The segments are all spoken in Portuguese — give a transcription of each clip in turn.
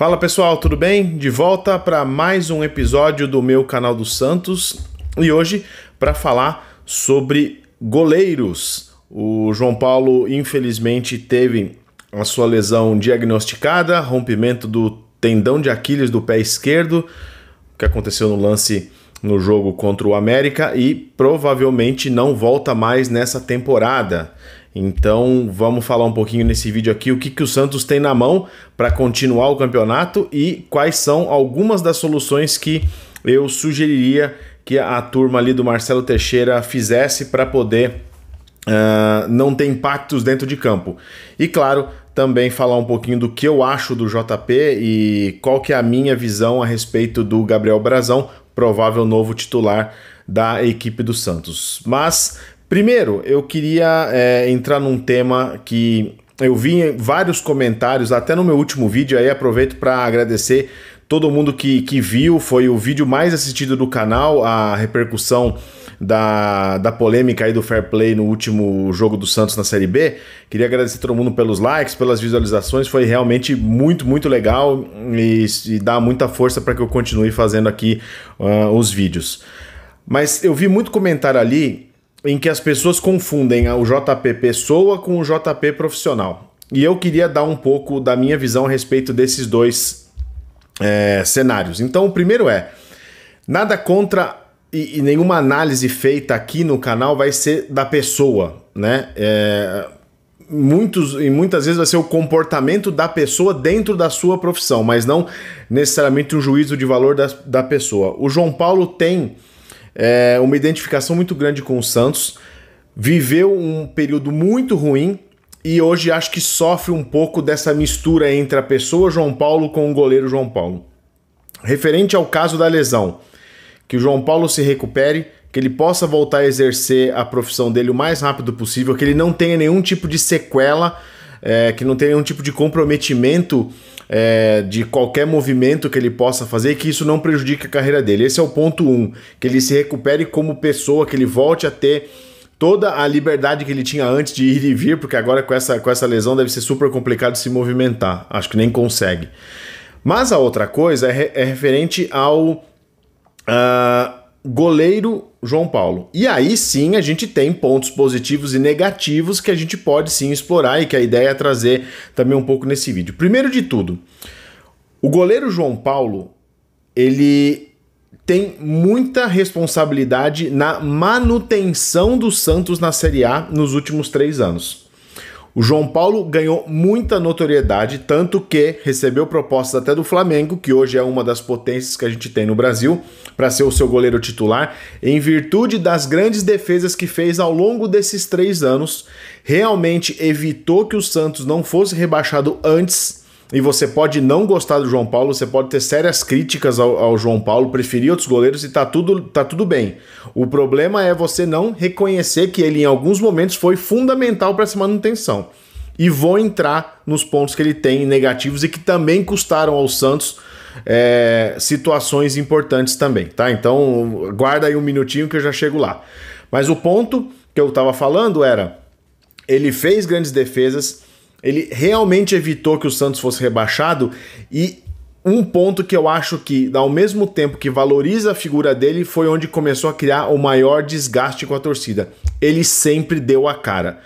Fala pessoal, tudo bem? De volta para mais um episódio do meu canal do Santos e hoje para falar sobre goleiros. O João Paulo infelizmente teve a sua lesão diagnosticada, rompimento do tendão de Aquiles do pé esquerdo, que aconteceu no lance no jogo contra o América e provavelmente não volta mais nessa temporada. Então vamos falar um pouquinho nesse vídeo aqui o que o Santos tem na mão para continuar o campeonato e quais são algumas das soluções que eu sugeriria que a turma ali do Marcelo Teixeira fizesse para poder não ter impactos dentro de campo. E claro, também falar um pouquinho do que eu acho do JP e qual que é a minha visão a respeito do Gabriel Brazão, provável novo titular da equipe do Santos. Mas primeiro, eu queria entrar num tema que eu vi em vários comentários, até no meu último vídeo, aí aproveito para agradecer todo mundo que viu, foi o vídeo mais assistido do canal, a repercussão da polêmica aí do Fair Play no último jogo do Santos na Série B. Queria agradecer todo mundo pelos likes, pelas visualizações, foi realmente muito legal e dá muita força para que eu continue fazendo aqui os vídeos. Mas eu vi muito comentário ali em que as pessoas confundem o JP Pessoa com o JP profissional. E eu queria dar um pouco da minha visão a respeito desses dois cenários. Então, o primeiro nada contra e nenhuma análise feita aqui no canal vai ser da pessoa, né? Muitas vezes vai ser o comportamento da pessoa dentro da sua profissão, mas não necessariamente um juízo de valor da pessoa. O João Paulo tem uma identificação muito grande com o Santos, viveu um período muito ruim e hoje acho que sofre um pouco dessa mistura entre a pessoa João Paulo com o goleiro João Paulo. Referente ao caso da lesão, que o João Paulo se recupere, que ele possa voltar a exercer a profissão dele o mais rápido possível, que ele não tenha nenhum tipo de sequela, que não tenha nenhum tipo de comprometimento de qualquer movimento que ele possa fazer, que isso não prejudique a carreira dele. Esse é o ponto 1, que ele se recupere como pessoa, que ele volte a ter toda a liberdade que ele tinha antes de ir e vir, porque agora com essa lesão deve ser super complicado se movimentar, acho que nem consegue. Mas a outra coisa é referente ao goleiro João Paulo. E aí sim a gente tem pontos positivos e negativos que a gente pode sim explorar e que a ideia é trazer também um pouco nesse vídeo. Primeiro de tudo, o goleiro João Paulo, ele tem muita responsabilidade na manutenção do Santos na Série A nos últimos 3 anos. O João Paulo ganhou muita notoriedade, tanto que recebeu propostas até do Flamengo, que hoje é uma das potências que a gente tem no Brasil, para ser o seu goleiro titular, em virtude das grandes defesas que fez ao longo desses 3 anos, realmente evitou que o Santos não fosse rebaixado antes. E você pode não gostar do João Paulo, você pode ter sérias críticas ao João Paulo, preferir outros goleiros e tá tudo bem. O problema é você não reconhecer que ele em alguns momentos foi fundamental para essa manutenção. E vou entrar nos pontos que ele tem negativos e que também custaram ao Santos situações importantes também, tá? Então guarda aí um minutinho que eu já chego lá. Mas o ponto que eu estava falando era, ele fez grandes defesas, ele realmente evitou que o Santos fosse rebaixado e um ponto que eu acho que, ao mesmo tempo que valoriza a figura dele, foi onde começou a criar o maior desgaste com a torcida. Ele sempre deu a cara.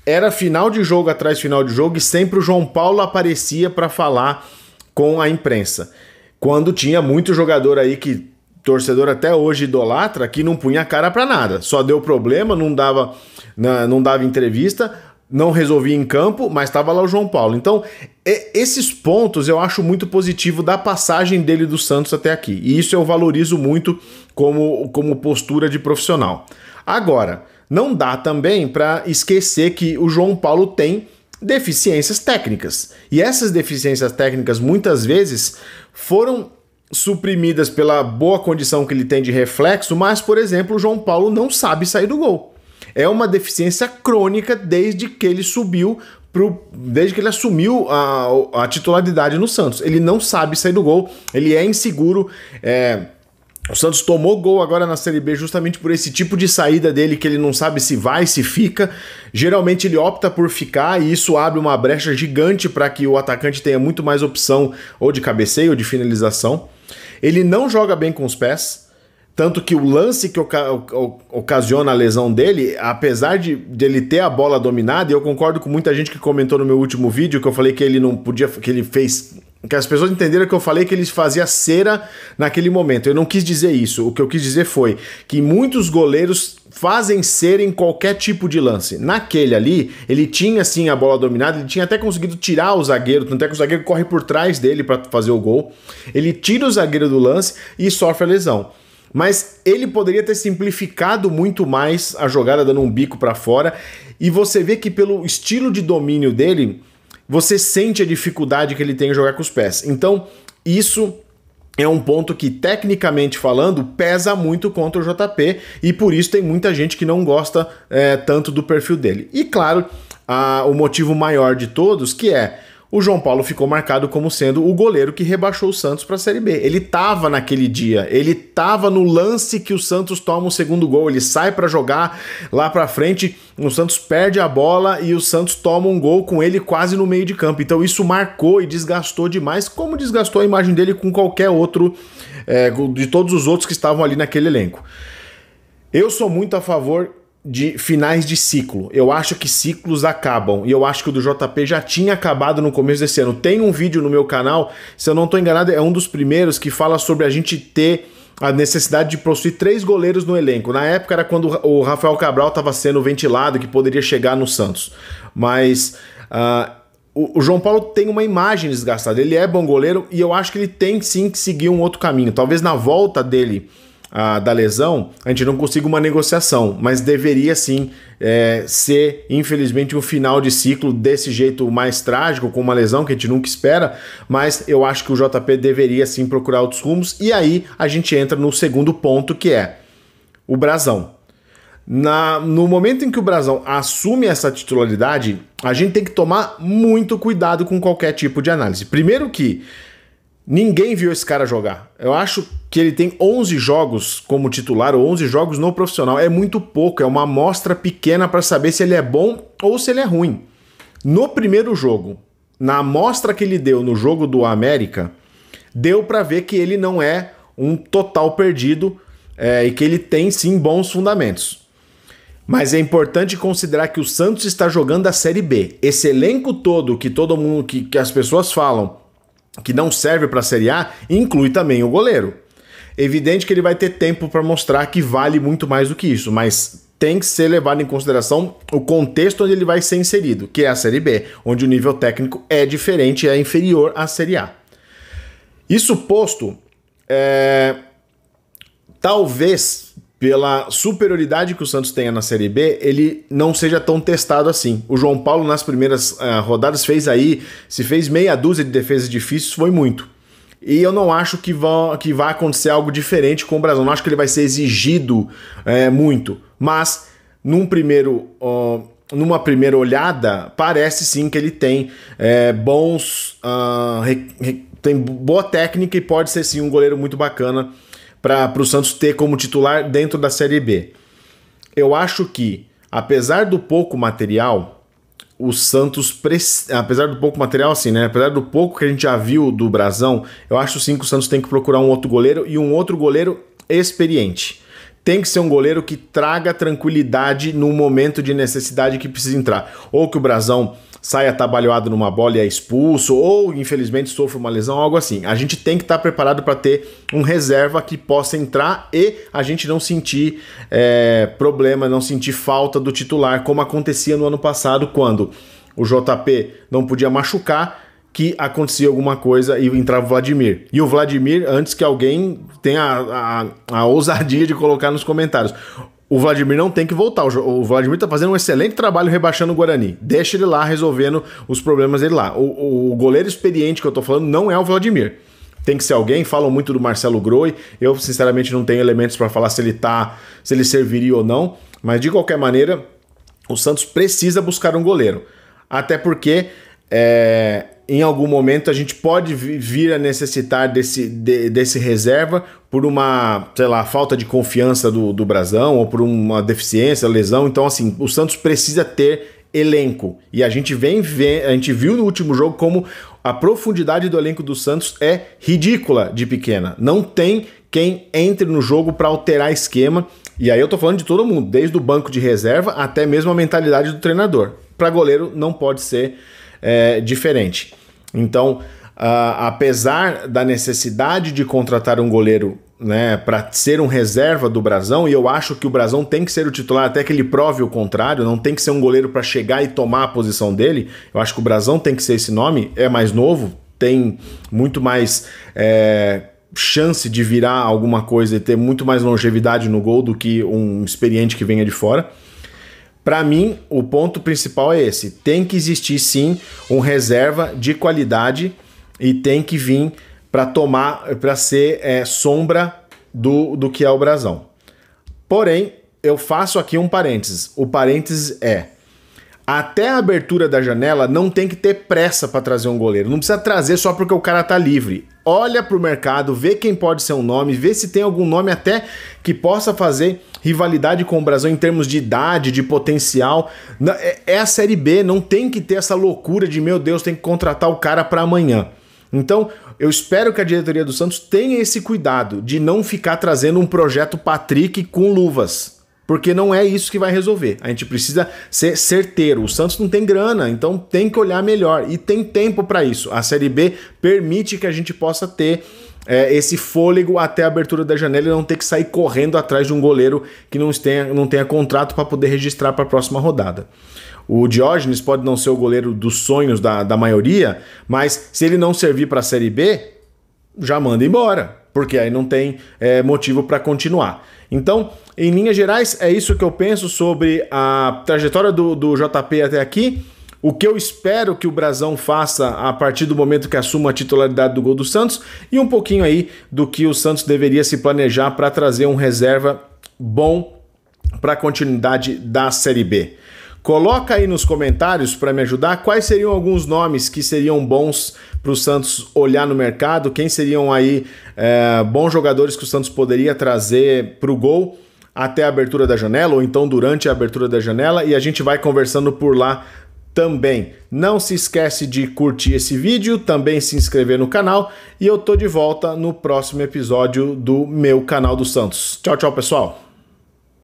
Era final de jogo atrás de final de jogo e sempre o João Paulo aparecia para falar com a imprensa. Quando tinha muito jogador aí que torcedor até hoje idolatra, que não punha a cara para nada. Só deu problema, não dava entrevista, não resolvia em campo, mas estava lá o João Paulo. Então, esses pontos eu acho muito positivo da passagem dele do Santos até aqui. E isso eu valorizo muito como postura de profissional. Agora, não dá também para esquecer que o João Paulo tem deficiências técnicas. E essas deficiências técnicas, muitas vezes, foram suprimidas pela boa condição que ele tem de reflexo, mas, por exemplo, o João Paulo não sabe sair do gol. É uma deficiência crônica desde que ele assumiu a titularidade no Santos. Ele não sabe sair do gol, ele é inseguro, O Santos tomou gol agora na Série B justamente por esse tipo de saída dele, que ele não sabe se vai, se fica. Geralmente ele opta por ficar e isso abre uma brecha gigante para que o atacante tenha muito mais opção ou de cabeceio ou de finalização. Ele não joga bem com os pés, tanto que o lance que ocasiona a lesão dele, apesar de ele ter a bola dominada, e eu concordo com muita gente que comentou no meu último vídeo que eu falei que ele não podia, que ele fez... que as pessoas entenderam que eu falei que ele fazia cera naquele momento. Eu não quis dizer isso. O que eu quis dizer foi que muitos goleiros fazem cera em qualquer tipo de lance. Naquele ali, ele tinha sim a bola dominada, ele tinha até conseguido tirar o zagueiro, tanto é que o zagueiro corre por trás dele para fazer o gol. Ele tira o zagueiro do lance e sofre a lesão. Mas ele poderia ter simplificado muito mais a jogada, dando um bico para fora. E você vê que pelo estilo de domínio dele, você sente a dificuldade que ele tem em jogar com os pés. Então, isso é um ponto que, tecnicamente falando, pesa muito contra o JP, e por isso tem muita gente que não gosta tanto do perfil dele. E, claro, o motivo maior de todos, que é o João Paulo ficou marcado como sendo o goleiro que rebaixou o Santos para a Série B. Ele estava naquele dia, ele estava no lance que o Santos toma o segundo gol, ele sai para jogar lá para frente, o Santos perde a bola e o Santos toma um gol com ele quase no meio de campo. Então isso marcou e desgastou demais, como desgastou a imagem dele com qualquer outro, de todos os outros que estavam ali naquele elenco. Eu sou muito a favor de finais de ciclo. Eu acho que ciclos acabam, e eu acho que o do JP já tinha acabado no começo desse ano. Tem um vídeo no meu canal, se eu não estou enganado, é um dos primeiros, que fala sobre a gente ter a necessidade de possuir 3 goleiros no elenco. Na época era quando o Rafael Cabral estava sendo ventilado, que poderia chegar no Santos. Mas o João Paulo tem uma imagem desgastada. Ele é bom goleiro e eu acho que ele tem sim que seguir um outro caminho. Talvez na volta dele da lesão, a gente não consiga uma negociação, mas deveria sim ser, infelizmente, um final de ciclo desse jeito mais trágico, com uma lesão que a gente nunca espera, mas eu acho que o JP deveria sim procurar outros rumos, e aí a gente entra no segundo ponto, que é o Brazão. No momento em que o Brazão assume essa titularidade, a gente tem que tomar muito cuidado com qualquer tipo de análise. Primeiro que ninguém viu esse cara jogar. Eu acho que ele tem 11 jogos como titular, ou 11 jogos no profissional. É muito pouco, é uma amostra pequena para saber se ele é bom ou se ele é ruim. No primeiro jogo, na amostra que ele deu no jogo do América, deu para ver que ele não é um total perdido e que ele tem sim bons fundamentos. Mas é importante considerar que o Santos está jogando a Série B. Esse elenco todo que todo mundo, que as pessoas falam que não serve para a Série A, inclui também o goleiro. Evidente que ele vai ter tempo para mostrar que vale muito mais do que isso, mas tem que ser levado em consideração o contexto onde ele vai ser inserido, que é a Série B, onde o nível técnico é diferente, é inferior à Série A. Isso posto, talvez pela superioridade que o Santos tenha na Série B, ele não seja tão testado assim. O João Paulo nas primeiras rodadas se fez meia dúzia de defesas difíceis, foi muito. E eu não acho que vai acontecer algo diferente com o Brazão. Não acho que ele vai ser exigido muito. Mas, numa primeira olhada, parece sim que ele tem tem boa técnica e pode ser sim um goleiro muito bacana para o Santos ter como titular dentro da Série B. Eu acho que, apesar do pouco material, o Santos, apesar do pouco material assim, né? Apesar do pouco que a gente já viu do Brazão, eu acho sim que o Santos tem que procurar um outro goleiro e um outro goleiro experiente. Tem que ser um goleiro que traga tranquilidade no momento de necessidade que precisa entrar. Ou que o Brazão saia atabalhoado numa bola e é expulso, ou infelizmente sofra uma lesão, algo assim. A gente tem que estar preparado para ter um reserva que possa entrar e a gente não sentir problema, não sentir falta do titular, como acontecia no ano passado, quando o JP não podia machucar, que acontecia alguma coisa e entrava o Vladimir. E o Vladimir, antes que alguém tenha a ousadia de colocar nos comentários, o Vladimir não tem que voltar. O Vladimir tá fazendo um excelente trabalho rebaixando o Guarani. Deixa ele lá resolvendo os problemas dele lá. O goleiro experiente que eu tô falando não é o Vladimir. Tem que ser alguém. Falam muito do Marcelo Groi. Eu, sinceramente, não tenho elementos para falar se ele serviria ou não. Mas, de qualquer maneira, o Santos precisa buscar um goleiro. Até porque em algum momento a gente pode vir a necessitar desse reserva por uma, sei lá, falta de confiança do Brasão ou por uma deficiência, lesão. Então, assim, o Santos precisa ter elenco. E a gente viu no último jogo como a profundidade do elenco do Santos é ridícula de pequena. Não tem quem entre no jogo para alterar esquema. E aí eu tô falando de todo mundo, desde o banco de reserva até mesmo a mentalidade do treinador. Para goleiro não pode ser diferente. Então, apesar da necessidade de contratar um goleiro, né, para ser um reserva do Brasão, e eu acho que o Brasão tem que ser o titular até que ele prove o contrário, não tem que ser um goleiro para chegar e tomar a posição dele. Eu acho que o Brasão tem que ser esse nome, é mais novo, tem muito mais chance de virar alguma coisa e ter muito mais longevidade no gol do que um experiente que venha de fora. Para mim, o ponto principal é esse. Tem que existir, sim, um reserva de qualidade e tem que vir para ser sombra do que é o Brasão. Porém, eu faço aqui um parênteses. O parênteses é: até a abertura da janela não tem que ter pressa para trazer um goleiro. Não precisa trazer só porque o cara tá livre. Olha pro mercado, vê quem pode ser um nome, vê se tem algum nome até que possa fazer rivalidade com o Brasão em termos de idade, de potencial. É a Série B, não tem que ter essa loucura de, meu Deus, tem que contratar o cara para amanhã. Então, eu espero que a diretoria do Santos tenha esse cuidado de não ficar trazendo um projeto Patrick com luvas. Porque não é isso que vai resolver. A gente precisa ser certeiro. O Santos não tem grana, então tem que olhar melhor. E tem tempo para isso. A Série B permite que a gente possa ter esse fôlego até a abertura da janela e não ter que sair correndo atrás de um goleiro que não tenha contrato para poder registrar para a próxima rodada. O Diógenes pode não ser o goleiro dos sonhos da maioria, mas se ele não servir para a Série B, já manda embora, porque aí não tem motivo para continuar. Então, em linhas gerais, é isso que eu penso sobre a trajetória do JP até aqui. O que eu espero que o Brasão faça a partir do momento que assuma a titularidade do gol do Santos e um pouquinho aí do que o Santos deveria se planejar para trazer um reserva bom para a continuidade da Série B. Coloca aí nos comentários para me ajudar quais seriam alguns nomes que seriam bons para o Santos olhar no mercado, quem seriam aí bons jogadores que o Santos poderia trazer para o gol até a abertura da janela ou então durante a abertura da janela, e a gente vai conversando por lá também. Não se esquece de curtir esse vídeo, também se inscrever no canal, e eu tô de volta no próximo episódio do meu canal do Santos. Tchau, tchau, pessoal!